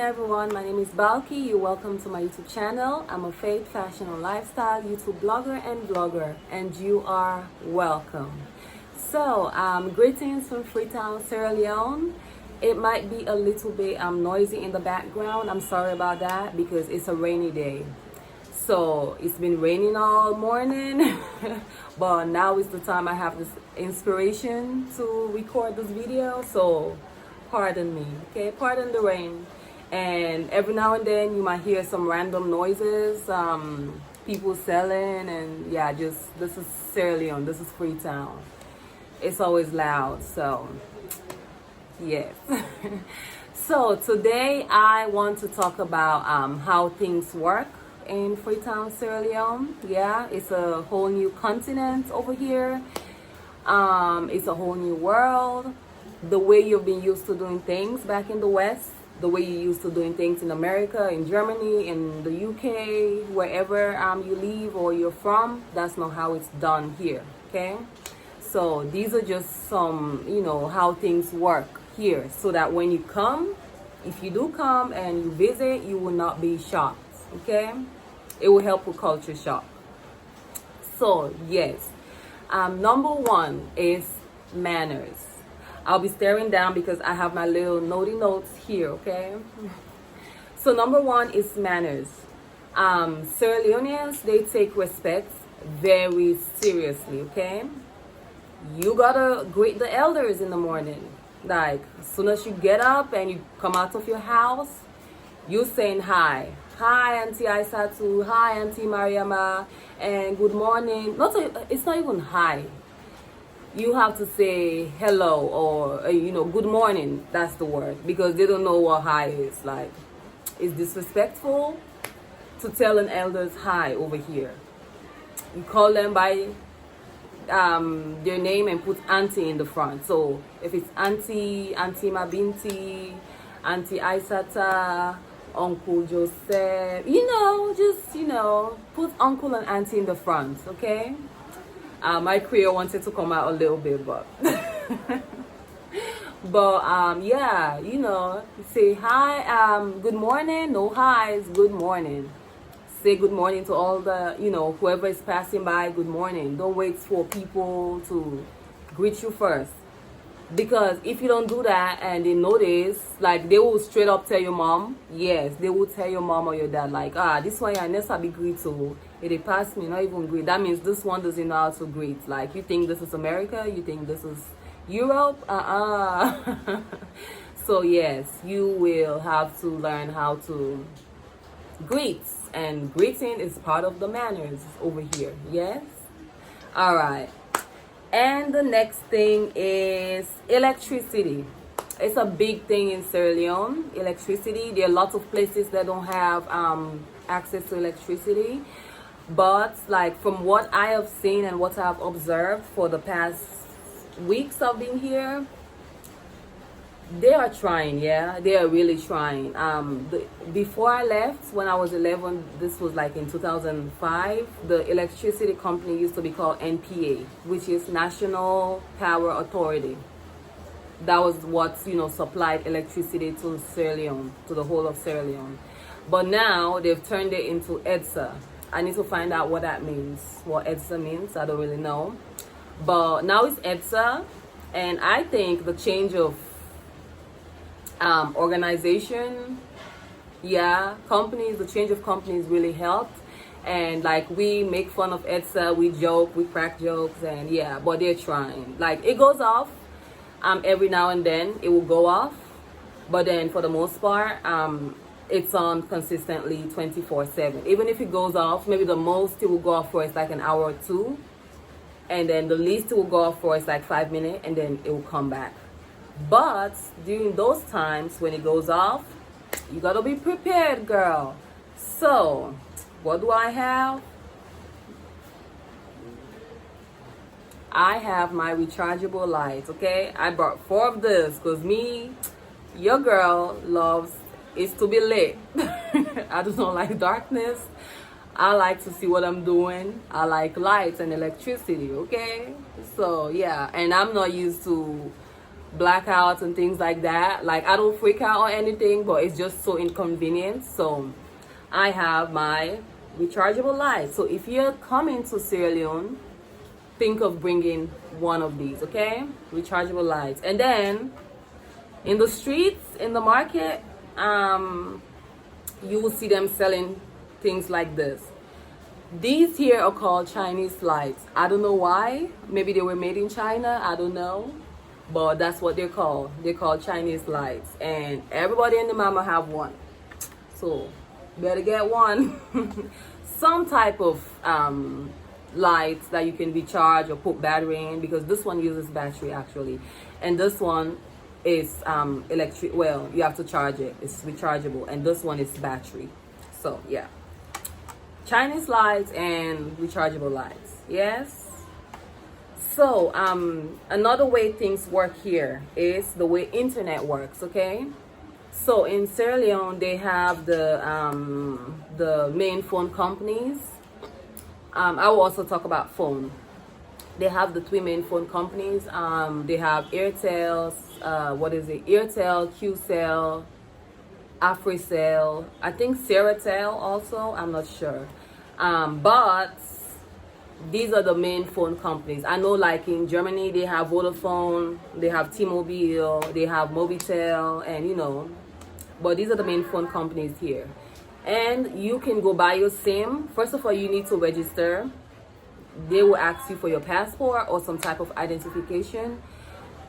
everyone, my name is Balki. You're welcome to my YouTube channel. I'm a faith, fashion, and lifestyle YouTube blogger and vlogger, and you are welcome. So, greetings from Freetown Sierra Leone. It might be a little bit noisy in the background. I'm sorry about that because it's a rainy day. So it's been raining all morning, but now is the time I have this inspiration to record this video. So pardon me, okay? Pardon the rain. And every now and then you might hear some random noises, people selling, and yeah, just this is Sierra Leone, this is Freetown. It's always loud, so yes. So today I want to talk about how things work in Freetown Sierra Leone. Yeah, it's a whole new continent over here. It's a whole new world. The way you've been used to doing things back in the West, the way you used to doing things in America, in Germany, in the UK, wherever you live or you're from, that's not how it's done here, okay? So these are just some, how things work here, so that when you come, if you do come and you visit, you will not be shocked, okay? It will help with culture shock. So yes, number one is manners. I'll be staring down because I have my little notey notes here, okay? So number one is manners. Sierra Leoneans, they take respect very seriously, okay? You gotta greet the elders in the morning. Like, as soon as you get up and you come out of your house, you saying hi. Hi, Auntie Aisatu. Hi, Auntie Mariama. And good morning. It's not even hi. You have to say hello or, good morning. That's the word. Because they don't know what hi is. Like, it's disrespectful to tell an elders hi over here. You call them by their name and put auntie in the front. So if it's Auntie Mabinti, Auntie Aisata, Uncle Joseph, put uncle and auntie in the front, okay? My Creole wanted to come out a little bit, but yeah, say hi, good morning. No hi's, good morning. Say good morning to all the, whoever is passing by, good morning. Don't wait for people to greet you first. Because if you don't do that and they notice, like, they will straight up tell your mom. Yes, they will tell your mom or your dad, like, this one I never be greet, so if they pass me, not even greet. That means this one doesn't know how to greet. Like, you think this is America? You think this is Europe? So yes, you will have to learn how to greet. And greeting is part of the manners over here. Yes? All right. And the next thing is electricity. It's a big thing in Sierra Leone, electricity. There are lots of places that don't have access to electricity. But like from what I have seen and what I've observed for the past weeks of being here, they are trying, yeah. They are really trying. Before I left, when I was 11, this was like in 2005, the electricity company used to be called NPA, which is National Power Authority. That was what, supplied electricity to Sierra Leone, to the whole of Sierra Leone. But now they've turned it into EDSA. I need to find out what that means, what EDSA means. I don't really know. But now it's EDSA, and I think the change of organization, the change of companies really helped. And like, we make fun of EDSA, we joke, we crack jokes, and yeah, but they're trying. Like, it goes off every now and then, it will go off, but then for the most part it's on consistently 24/7. Even if it goes off, maybe the most it will go off for is like an hour or two, and then the least it will go off for is like 5 minutes, and then it will come back. But during those times when it goes off, you gotta be prepared, girl. So what do I have? I have my rechargeable light, okay? I brought 4 of this because your girl loves is to be lit. I just don't like darkness. I like to see what I'm doing. I like lights and electricity, okay? So yeah, and I'm not used to blackouts and things like that. Like, I don't freak out or anything, but it's just so inconvenient. So I have my rechargeable light. So if you're coming to Sierra Leone, think of bringing one of these, okay? Rechargeable lights. And then in the streets, in the market, you will see them selling things like this. These here are called Chinese lights. I don't know why. Maybe they were made in China, I don't know, but that's what they're called. They're called Chinese lights, and everybody in the mama have one, so better get one. Some type of lights that you can recharge or put battery in, because this one uses battery actually, and this one is electric. Well, you have to charge it. It's rechargeable, and this one is battery. So yeah, Chinese lights and rechargeable lights. Yes. So another way things work here is the way internet works. Okay. So in Sierra Leone, they have the main phone companies. I will also talk about phone. They have the three main phone companies. They have Airtel, Airtel, QCell, AfriCell, I think Sierratel also, I'm not sure. But these are the main phone companies. I know, like in Germany, they have Vodafone, they have T-Mobile, they have Mobitel, and you know, but these are the main phone companies here. And you can go buy your SIM. First of all, you need to register. They will ask you for your passport or some type of identification,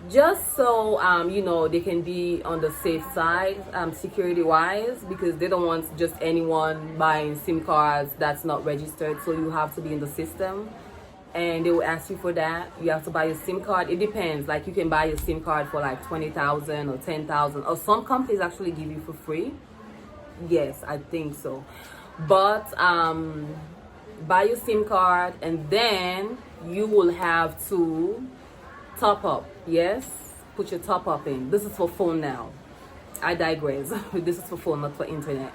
just so you know, they can be on the safe side, security wise, because they don't want just anyone buying SIM cards that's not registered. So you have to be in the system, and they will ask you for that. You have to buy your SIM card. It depends, like you can buy your SIM card for like 20,000 or 10,000, or some companies actually give you for free. Yes, I think so. But buy your SIM card, and then you will have to top up. Yes, put your top up in. This is for phone now. I digress. This is for phone, not for internet.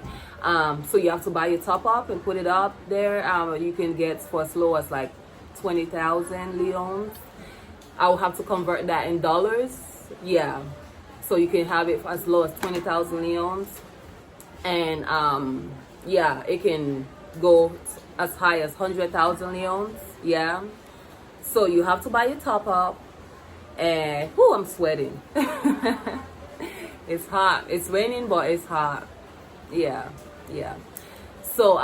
So you have to buy your top up and put it up there. You can get for as low as like 20,000 leones. I will have to convert that in dollars. Yeah, so you can have it for as low as 20,000 leones, and yeah, it can go as high as 100,000 leones. Yeah, so you have to buy your top up. And whoo, I'm sweating. It's hot. It's raining, but it's hot. Yeah. So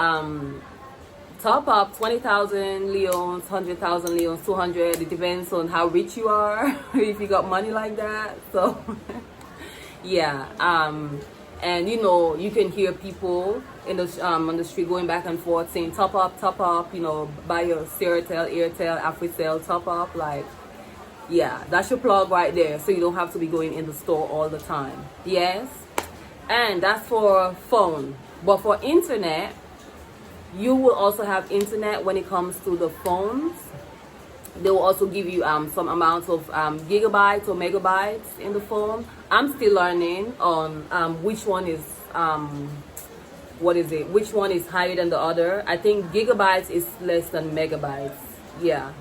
top up 20,000 leones, 100,000 leones, 200. It depends on how rich you are. If you got money like that. So yeah. And you know, you can hear people in the on the street going back and forth saying top up. You know, buy your Sierratel, Airtel, AfriCell, top up, like. Yeah, that's your plug right there, so you don't have to be going in the store all the time. Yes, and that's for phone. But for internet, you will also have internet when it comes to the phones. They will also give you some amounts of gigabytes or megabytes in the phone. I'm still learning on which one is which one is higher than the other. I think gigabytes is less than megabytes. Yeah.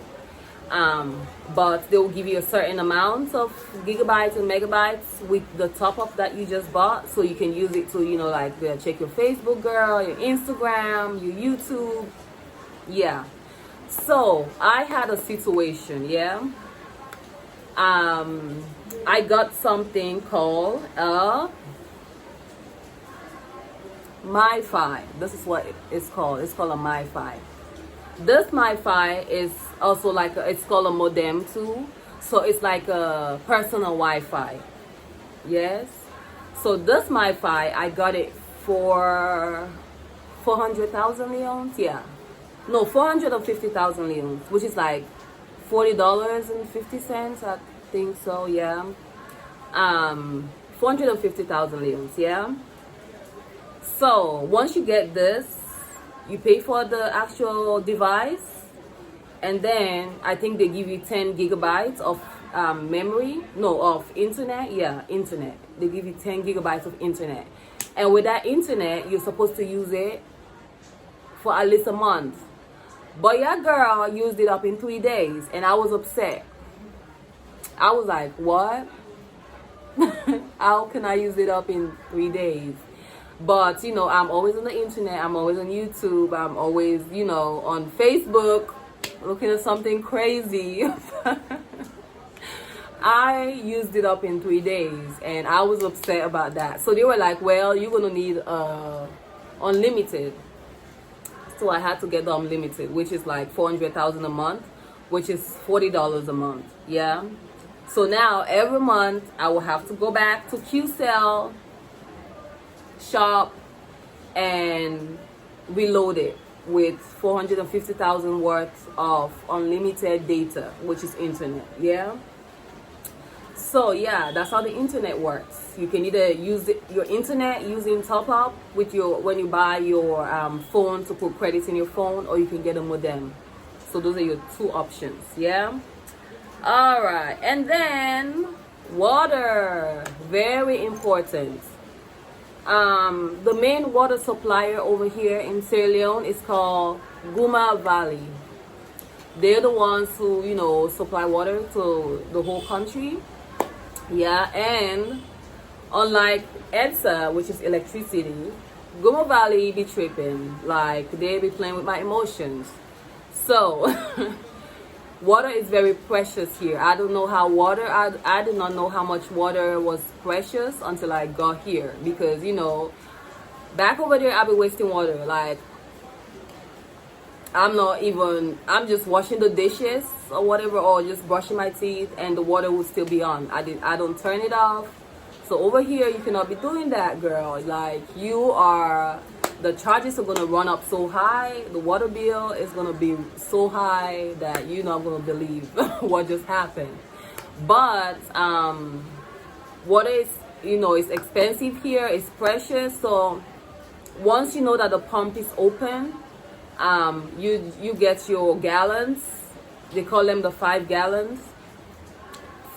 But they will give you a certain amount of gigabytes and megabytes with the top up that you just bought, so you can use it to, you know, like check your Facebook, girl, your Instagram, your YouTube. Yeah. So I had a situation. Yeah. I got something called MiFi. This is what it's called. It's called a MiFi. This MiFi is also like it's called a modem too, so it's like a personal Wi-Fi. Yes. So this MiFi, I got it for 400,000 leones. Yeah, no, 450,000 leones, which is like $40.50. I think so. Yeah. 450,000 leones. Yeah. So once you get this, you pay for the actual device, and then I think they give you 10 gigabytes of memory. No, of internet. Yeah, internet. They give you 10 gigabytes of internet, and with that internet, you're supposed to use it for at least a month. But your girl used it up in 3 days, and I was upset. I was like, what? How can I use it up in 3 days? But you know, I'm always on the internet, I'm always on YouTube, I'm always, you know, on Facebook looking at something crazy. I used it up in 3 days and I was upset about that. So they were like, well, you're gonna need unlimited. So I had to get the unlimited, which is like 400,000 a month, which is $40 a month. Yeah. So now every month I will have to go back to QCell, shop, and reload it with 450,000 worth of unlimited data, which is internet. Yeah. So yeah, that's how the internet works. You can either use your internet using top up with your when you buy your phone to put credits in your phone, or you can get a modem. So those are your two options. Yeah. All right, and then water, very important. The main water supplier over here in Sierra Leone is called Guma Valley. They're the ones who, you know, supply water to the whole country. Yeah, and unlike EDSA, which is electricity, Guma Valley be tripping. Like, they be playing with my emotions. So, water is very precious here. I don't know how I did not know how much water was precious until I got here. Because, you know, back over there, I'll be wasting water. Like, I'm just washing the dishes or whatever, or just brushing my teeth, and the water will still be on. I don't turn it off. So over here, you cannot be doing that, girl. Like, the charges are gonna run up so high, the water bill is gonna be so high that you're not gonna believe what just happened. But water is, you know, it's expensive here, it's precious. So once you know that the pump is open, you get your gallons. They call them the 5 gallons.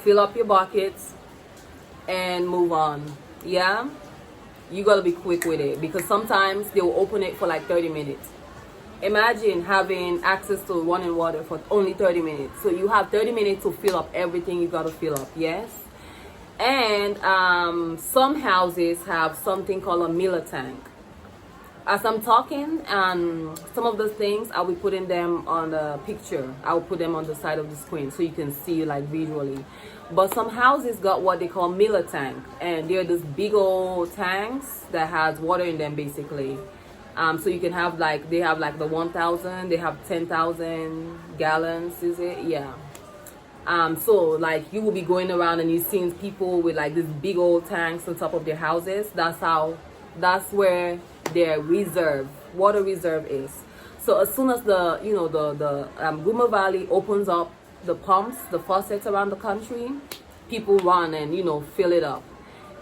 Fill up your buckets and move on. Yeah, you gotta be quick with it, because sometimes they'll open it for like 30 minutes. Imagine having access to running water for only 30 minutes. So you have 30 minutes to fill up everything you gotta fill up. Yes. And some houses have something called a miller tank. As I'm talking, some of those things, I'll be putting them on the picture. I'll put them on the side of the screen so you can see, like, visually. But some houses got what they call miller tank, and they're these big old tanks that has water in them, basically. So you can have, like, they have like the 1,000, they have 10,000 gallons, is it? Yeah. So like, you will be going around and you're seeing people with like these big old tanks on top of their houses. That's where their water reserve is. So as soon as the Guma Valley opens up the pumps, the faucets around the country, people run and, you know, fill it up.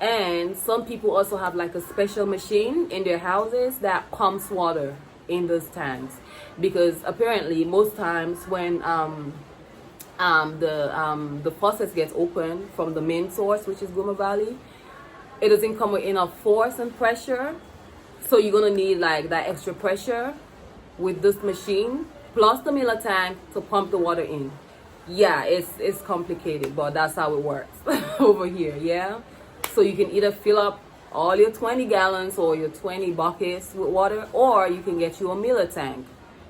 And some people also have like a special machine in their houses that pumps water in those tanks, because apparently most times when the faucets gets open from the main source, which is Guma Valley, it doesn't come with enough force and pressure. So you're gonna need like that extra pressure with this machine plus the miller tank to pump the water in. Yeah, it's complicated, but that's how it works over here. Yeah, so you can either fill up all your 20 gallons or your 20 buckets with water, or you can get you a miller tank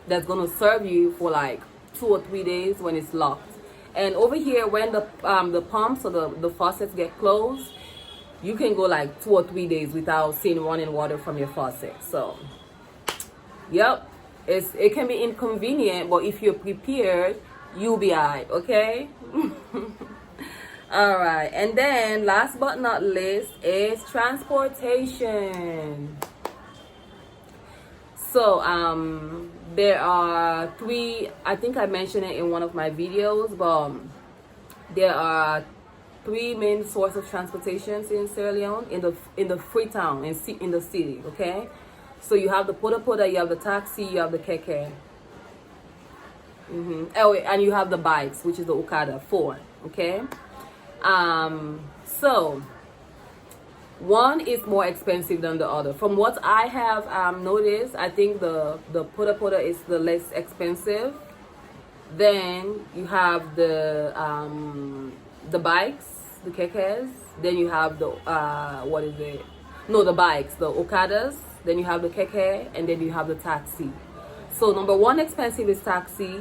that's gonna serve you for like 2 or 3 days when it's locked. And over here, when the pumps or the faucets get closed, you can go like 2 or 3 days without seeing running water from your faucet. So, yep, it can be inconvenient, but if you're prepared, you'll be alright, okay? All right, and then last but not least is transportation. So there are 3, I think I mentioned it in one of my videos, but there are 3 main sources of transportation in Sierra Leone, in the Freetown, in the city. Okay, so you have the poda, you have the taxi, you have the keke. Oh, and you have the bikes, which is the Okada, 4. Okay, so one is more expensive than the other. From what I have noticed, I think the poda is the less expensive. Then you have the bikes, the kekes, then you have the what is it? No, the bikes, the okadas, then you have the keke, and then you have the taxi. So number one expensive is taxi,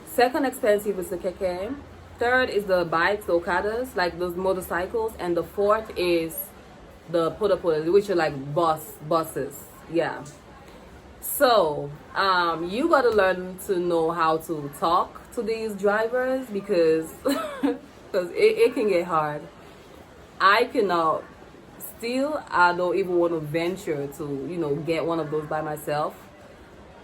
second expensive is the keke, third is the bikes, the okadas, like those motorcycles, and the fourth is the poda, which are like buses. Yeah. So you gotta learn to know how to talk to these drivers, because it can get hard. I cannot still, I don't even want to venture to get one of those by myself.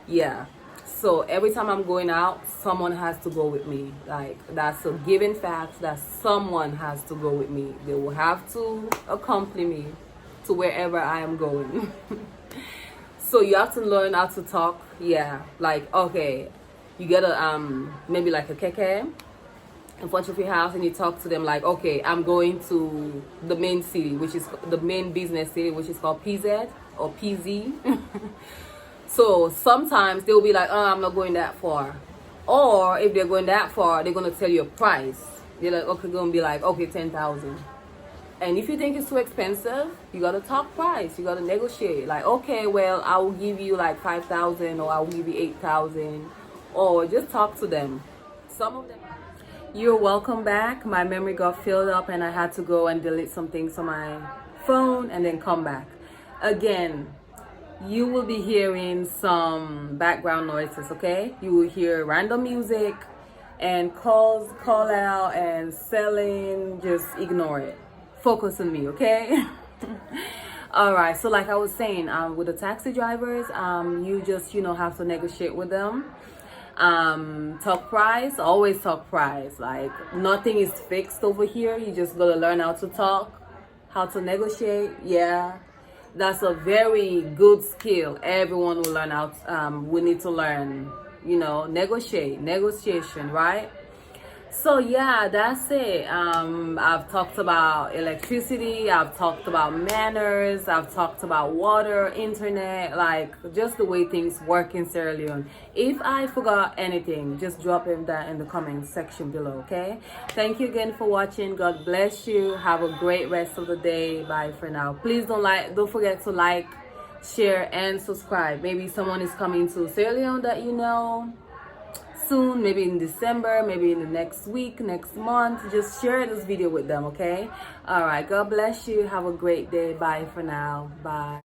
Yeah. So every time I'm going out, someone has to go with me. Like, that's a given fact that someone has to go with me. They will have to accompany me to wherever I am going. So you have to learn how to talk. Yeah. Like, okay, you get a maybe like a keke in front of your house, and you talk to them like, okay, I'm going to the main city, which is the main business city, which is called PZ or PZ. So sometimes they'll be like, oh, I'm not going that far. Or if they're going that far, they're going to tell you a price. They're like, okay, going to be like, okay, 10,000. And if you think it's too expensive, you got to talk price. You got to negotiate. Like, okay, well, I will give you like 5,000, or I will give you 8,000. Or just talk to them. Some of them. You're welcome back. My memory got filled up and I had to go and delete some things on my phone and then come back. Again, you will be hearing some background noises, okay? You will hear random music and call out and selling. Just ignore it. Focus on me, okay? All right, so like I was saying, with the taxi drivers, you just have to negotiate with them. Talk price, always talk price. Like, nothing is fixed over here. You just gotta learn how to talk, how to negotiate. Yeah, that's a very good skill. Everyone will learn how we need to learn, negotiation, right? So yeah, that's it. I've talked about electricity, I've talked about manners, I've talked about water, internet, like just the way things work in Sierra Leone. If I forgot anything, just drop that in the comment section below, okay? Thank you again for watching. God bless you. Have a great rest of the day. Bye for now. Please don't forget to like, share, and subscribe. Maybe someone is coming to Sierra Leone that you know soon, maybe in December, maybe in the next week, next month. Just share this video with them, okay? All right, God bless you. Have a great day. Bye for now. Bye.